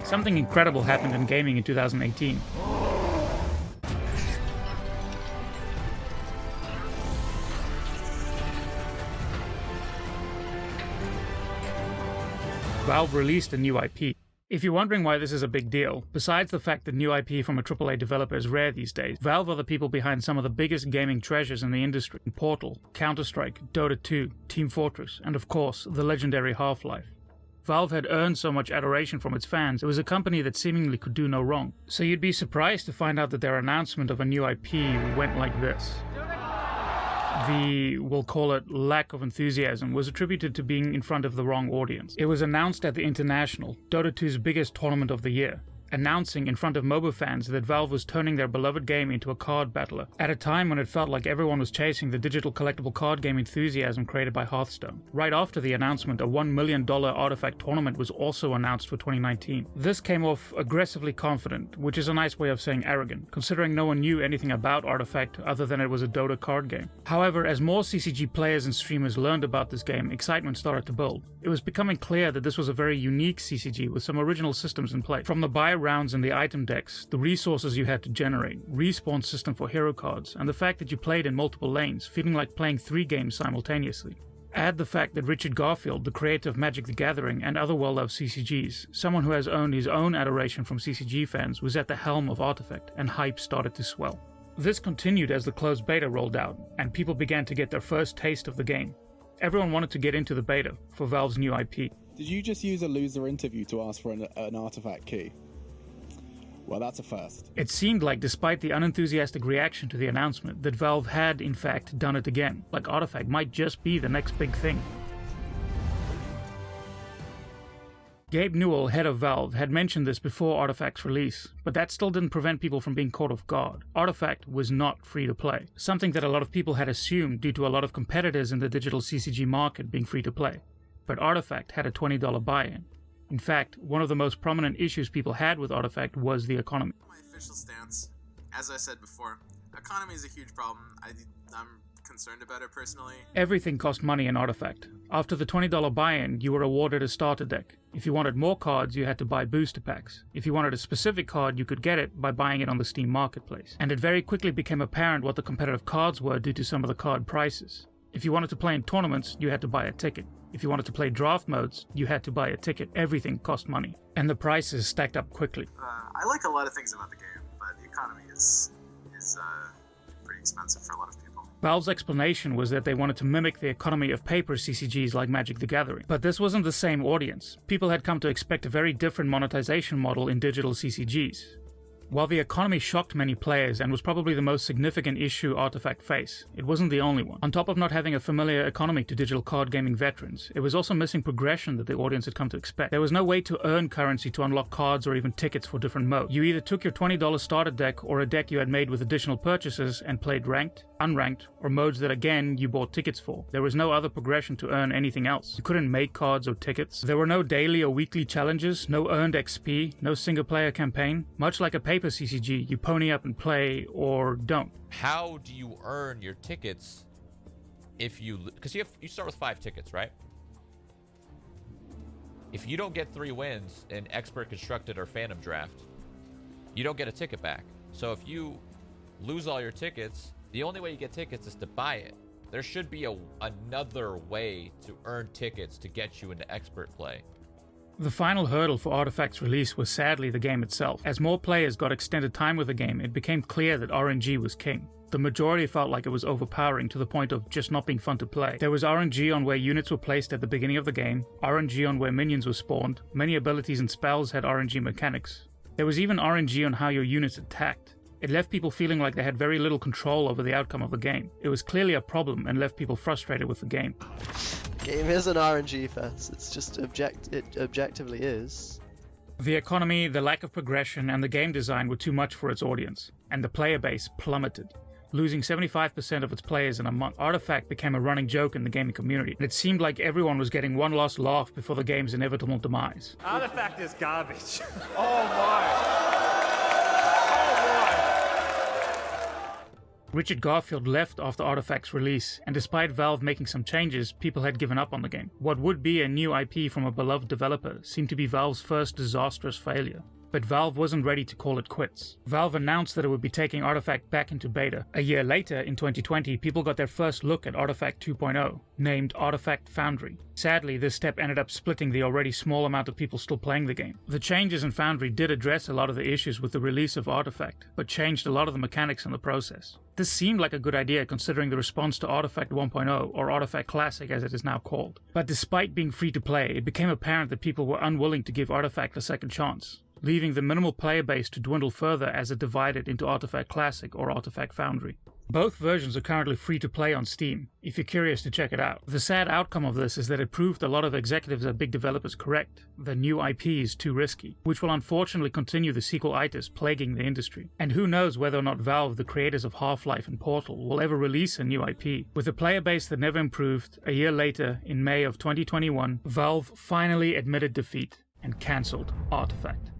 Something incredible happened in gaming in 2018. Valve released a new IP. If you're wondering why this is a big deal, besides the fact that new IP from a AAA developer is rare these days, Valve are the people behind some of the biggest gaming treasures in the industry: Portal, Counter-Strike, Dota 2, Team Fortress, and of course, the legendary Half-Life. Valve had earned so much adoration from its fans, it was a company that seemingly could do no wrong. So you'd be surprised to find out that their announcement of a new IP went like this. The, we'll call it, lack of enthusiasm was attributed to being in front of the wrong audience. It was announced at the International, Dota 2's biggest tournament of the year, announcing in front of MOBA fans that Valve was turning their beloved game into a card battler, at a time when it felt like everyone was chasing the digital collectible card game enthusiasm created by Hearthstone. Right after the announcement, a $1 million Artifact tournament was also announced for 2019. This came off aggressively confident, which is a nice way of saying arrogant, considering no one knew anything about Artifact other than it was a Dota card game. However, as more CCG players and streamers learned about this game, excitement started to build. It was becoming clear that this was a very unique CCG with some original systems in play. From the buy rounds in the item decks, the resources you had to generate, respawn system for hero cards, and the fact that you played in multiple lanes, feeling like playing 3 games simultaneously. Add the fact that Richard Garfield, the creator of Magic the Gathering and other well-loved CCGs, someone who has earned his own adoration from CCG fans, was at the helm of Artifact, and hype started to swell. This continued as the closed beta rolled out, and people began to get their first taste of the game. Everyone wanted to get into the beta for Valve's new IP. Did you just use a loser interview to ask for an Artifact key? Well, that's a first. It seemed like, despite the unenthusiastic reaction to the announcement, that Valve had, in fact, done it again, like Artifact might just be the next big thing. Gabe Newell, head of Valve, had mentioned this before Artifact's release, but that still didn't prevent people from being caught off guard. Artifact was not free to play, something that a lot of people had assumed due to a lot of competitors in the digital CCG market being free to play. But Artifact had a $20 buy-in. In fact, one of the most prominent issues people had with Artifact was the economy. My official stance, as I said before, economy is a huge problem. I'm concerned about it personally. Everything cost money in Artifact. After the $20 buy-in, you were awarded a starter deck. If you wanted more cards, you had to buy booster packs. If you wanted a specific card, you could get it by buying it on the Steam marketplace. And it very quickly became apparent what the competitive cards were due to some of the card prices. If you wanted to play in tournaments, you had to buy a ticket. If you wanted to play draft modes, you had to buy a ticket. Everything cost money. And the prices stacked up quickly. I like a lot of things about the game, but the economy is pretty expensive for a lot of people. Valve's explanation was that they wanted to mimic the economy of paper CCGs like Magic the Gathering. But this wasn't the same audience. People had come to expect a very different monetization model in digital CCGs. While the economy shocked many players and was probably the most significant issue Artifact faced, it wasn't the only one. On top of not having a familiar economy to digital card gaming veterans, it was also missing progression that the audience had come to expect. There was no way to earn currency to unlock cards or even tickets for different modes. You either took your $20 starter deck or a deck you had made with additional purchases and played ranked, unranked, or modes that again you bought tickets for. There was no other progression to earn anything else. You couldn't make cards or tickets. There were no daily or weekly challenges, no earned XP, no single player campaign. Much like a paper CCG, you pony up and play or don't. How do you earn your tickets if you, because you start with 5 tickets, right? If you don't get 3 wins in expert constructed or phantom draft, you don't get a ticket back. So if you lose all your tickets, the only way you get tickets is to buy it. There should be another way to earn tickets to get you into expert play. The final hurdle for Artifact's release was sadly the game itself. As more players got extended time with the game, it became clear that RNG was king. The majority felt like it was overpowering to the point of just not being fun to play. There was RNG on where units were placed at the beginning of the game, RNG on where minions were spawned, many abilities and spells had RNG mechanics. There was even RNG on how your units attacked. It left people feeling like they had very little control over the outcome of the game. It was clearly a problem and left people frustrated with the game. Game is an RNG fest. It's just it objectively is. The economy, the lack of progression, and the game design were too much for its audience, and the player base plummeted, losing 75% of its players in a month. Artifact became a running joke in the gaming community, and it seemed like everyone was getting one last laugh before the game's inevitable demise. Artifact is garbage. Oh my. Richard Garfield left after Artifact's release, and despite Valve making some changes, people had given up on the game. What would be a new IP from a beloved developer seemed to be Valve's first disastrous failure. But Valve wasn't ready to call it quits. Valve announced that it would be taking Artifact back into beta. A year later, in 2020, people got their first look at Artifact 2.0, named Artifact Foundry. Sadly, this step ended up splitting the already small amount of people still playing the game. The changes in Foundry did address a lot of the issues with the release of Artifact, but changed a lot of the mechanics in the process. This seemed like a good idea considering the response to Artifact 1.0, or Artifact Classic as it is now called. But despite being free to play, it became apparent that people were unwilling to give Artifact a second chance, leaving the minimal player base to dwindle further as it divided into Artifact Classic or Artifact Foundry. Both versions are currently free to play on Steam, if you're curious to check it out. The sad outcome of this is that it proved a lot of executives at big developers correct. The new IP is too risky, which will unfortunately continue the sequelitis plaguing the industry. And who knows whether or not Valve, the creators of Half-Life and Portal, will ever release a new IP. With a player base that never improved, a year later, in May of 2021, Valve finally admitted defeat and cancelled Artifact.